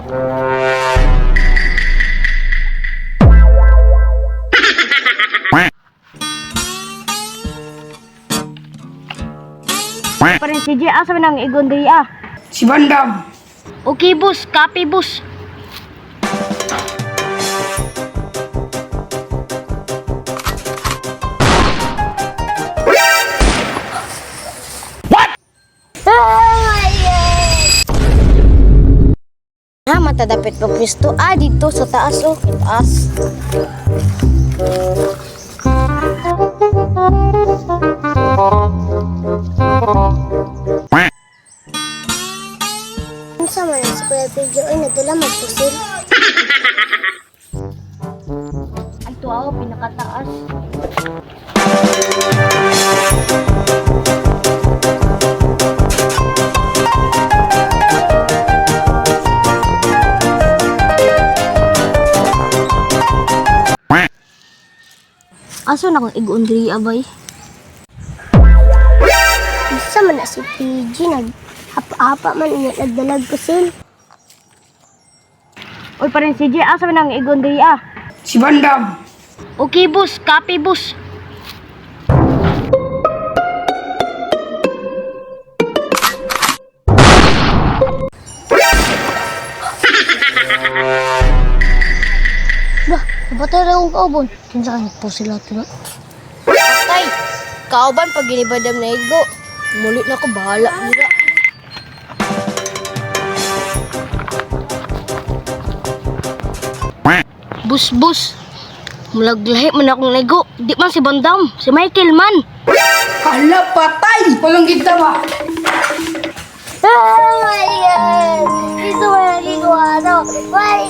Parin si J, asa man ang igon diri ah? Si Bandam. Okay, boss. Copy, boss. Ha, matadapit ko pwesto. Ah, dito sa taas, oh. Taas. Ang sama na sa Kuya Pedro ay nadala magpusil. Ang tuwa ko, pinakataas. Aso na kong igon diri abay. Ang sama na si PG nag-hapa man niya nagdalag pusil. Oy, parin si J, asa man ang igon diri ah? Si Bandam. Okay, boss. Copy, boss. Bah, nabatay na akong kaubon. Kinsa ka nagpusil ato na? Tay, kauban pag ginibadam na igo. Mulit na ko, bahala nila. Bus. Mulaglahi man akong nego. Di man si Bandam, si Michael man. Hala, patay! Walang kita ba? Oh my God! Ito wala ginagawa, no? Why